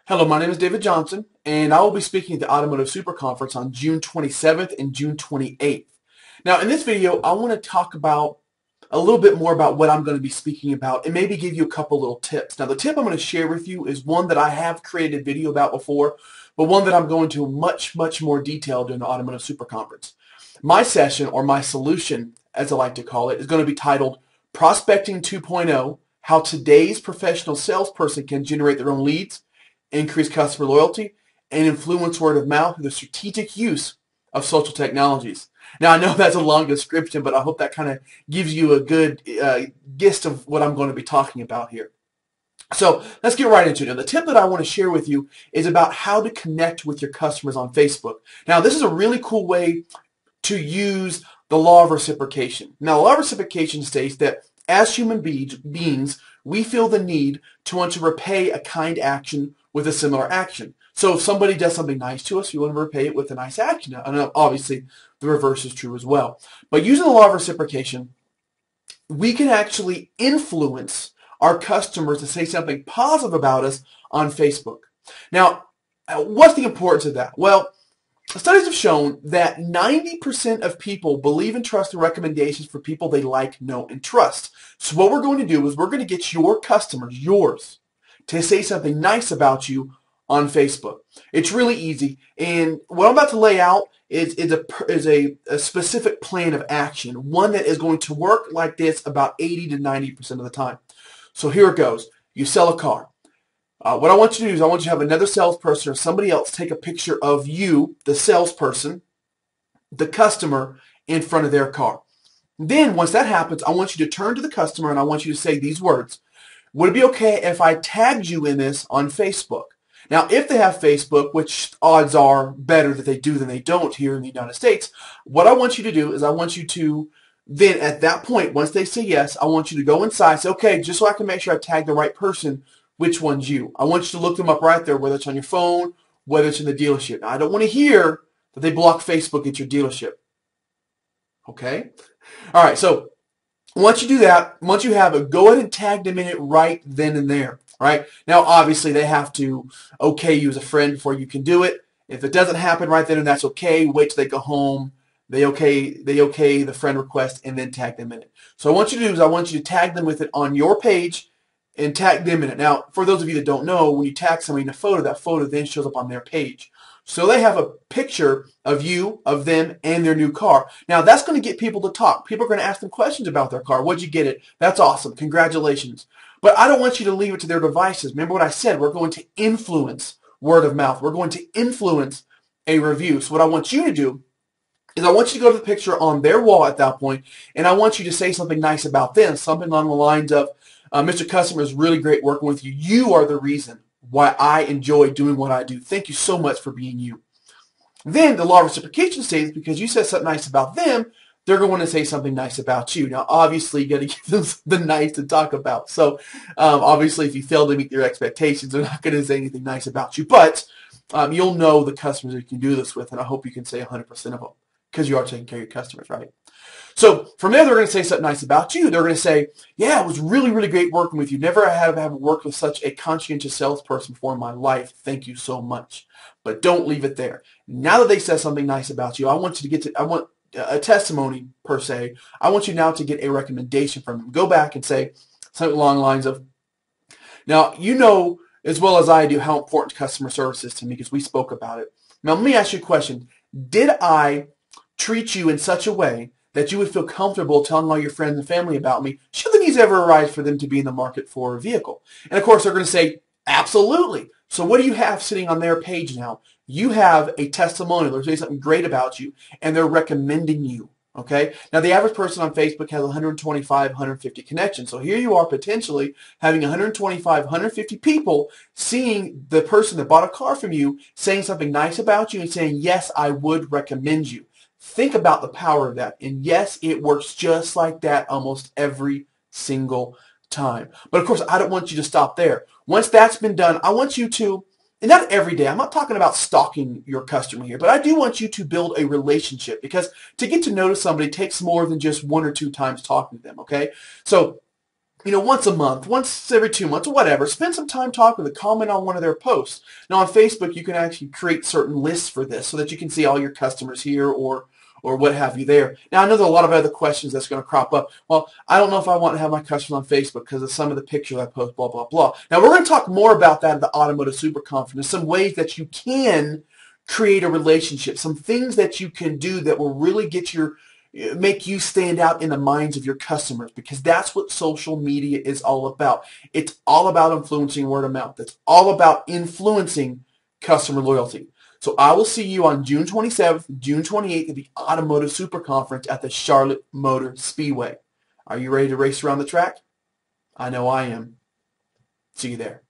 Hello, my name is David Johnson, and I will be speaking at the Automotive Super Conference on June 27th and June 28th. Now, in this video, I want to talk about a little bit more about what I'm going to be speaking about and maybe give you a couple little tips. Now, the tip I'm going to share with you is one that I have created a video about before, but one that I'm going to much more detail during the Automotive Super Conference. My session, or my solution, as I like to call it, is going to be titled Prospecting 2.0, How Today's Professional Salesperson Can Generate Their Own Leads, Increase customer loyalty, and influence word of mouth through the strategic use of social technologies. Now, I know that's a long description, but I hope that kind of gives you a good gist of what I'm going to be talking about here. So let's get right into it. Now, the tip that I want to share with you is about how to connect with your customers on Facebook. Now, this is a really cool way to use the law of reciprocation. Now, the law of reciprocation states that as human beings, we feel the need to want to repay a kind action with a similar action. So if somebody does something nice to us, we want to repay it with a nice action. And obviously, the reverse is true as well. But using the law of reciprocation, we can actually influence our customers to say something positive about us on Facebook. Now, what's the importance of that? Well, studies have shown that 90% of people believe and trust the recommendations for people they like, know, and trust. So what we're going to do is we're going to get your customers, yours, to say something nice about you on Facebook. It's really easy. And what I'm about to lay out is a specific plan of action, one that is going to work like this about 80 to 90% of the time. So here it goes. You sell a car. What I want you to do is I want you to have another salesperson or somebody else take a picture of you, the salesperson, the customer, in front of their car. Then once that happens, I want you to turn to the customer and I want you to say these words. Would it be okay if I tagged you in this on Facebook? Now, if they have Facebook, which odds are better that they do than they don't here in the United States, what I want you to do is I want you to then at that point, once they say yes, I want you to go inside and say, okay, just so I can make sure I tag the right person, which one's you? I want you to look them up right there, whether it's on your phone, whether it's in the dealership. Now, I don't want to hear that they block Facebook at your dealership. Okay? All right, so once you do that, once you have it, go ahead and tag them in it right then and there. Right? Now, obviously, they have to okay you as a friend before you can do it. If it doesn't happen right then and that's okay, wait till they go home. They okay the friend request and then tag them in it. So what I want you to do is I want you to tag them with it on your page and tag them in it. Now, for those of you that don't know, when you tag somebody in a photo, that photo then shows up on their page. So they have a picture of you, of them, and their new car. Now, that's going to get people to talk. People are going to ask them questions about their car. What'd you get it? That's awesome. Congratulations. But I don't want you to leave it to their devices. Remember what I said. We're going to influence word of mouth. We're going to influence a review. So what I want you to do is I want you to go to the picture on their wall at that point, and I want you to say something nice about them, something along the lines of, Mr. Customer, it's really great working with you. You are the reason why I enjoy doing what I do. Thank you so much for being you. Then the law of reciprocation states because you said something nice about them, they're going to say something nice about you. Now, obviously, you got to give them something nice to talk about. So, obviously, if you fail to meet their expectations, they're not going to say anything nice about you. But you'll know the customers that you can do this with, and I hope you can say 100% of them because you are taking care of your customers, right? So from there, they're going to say something nice about you. They're going to say, yeah, it was really great working with you. Never have worked with such a conscientious salesperson before in my life. Thank you so much. But don't leave it there. Now that they said something nice about you, I want a testimony per se. I want you now to get a recommendation from them. Go back and say something along the lines of, now, you know as well as I do how important customer service is to me because we spoke about it. Now, let me ask you a question. Did I treat you in such a way that you would feel comfortable telling all your friends and family about me should the needs ever arise for them to be in the market for a vehicle? And of course, they're going to say, absolutely. So what do you have sitting on their page now? You have a testimonial. They're saying something great about you, and they're recommending you. Okay? Now, the average person on Facebook has 125, 150 connections. So here you are potentially having 125, 150 people seeing the person that bought a car from you saying something nice about you and saying, yes, I would recommend you. Think about the power of that. And yes, it works just like that almost every single time. But of course, I don't want you to stop there. Once that's been done, I want you to, and not every day, I'm not talking about stalking your customer here, but I do want you to build a relationship because to get to know somebody takes more than just one or two times talking to them, okay? So once a month, once every 2 months, whatever. Spend some time talking with them, comment on one of their posts. Now on Facebook, you can actually create certain lists for this so that you can see all your customers here or what have you there. Now, I know there are a lot of other questions that's going to crop up. Well, I don't know if I want to have my customers on Facebook because of some of the pictures I post, blah, blah, blah. Now, we're going to talk more about that at the Automotive Super Conference, some ways that you can create a relationship, some things that you can do that will really make you stand out in the minds of your customers, because that's what social media is all about. It's all about influencing word of mouth. It's all about influencing customer loyalty. So I will see you on June 27th, June 28th at the Automotive Super Conference at the Charlotte Motor Speedway. Are you ready to race around the track? I know I am. See you there.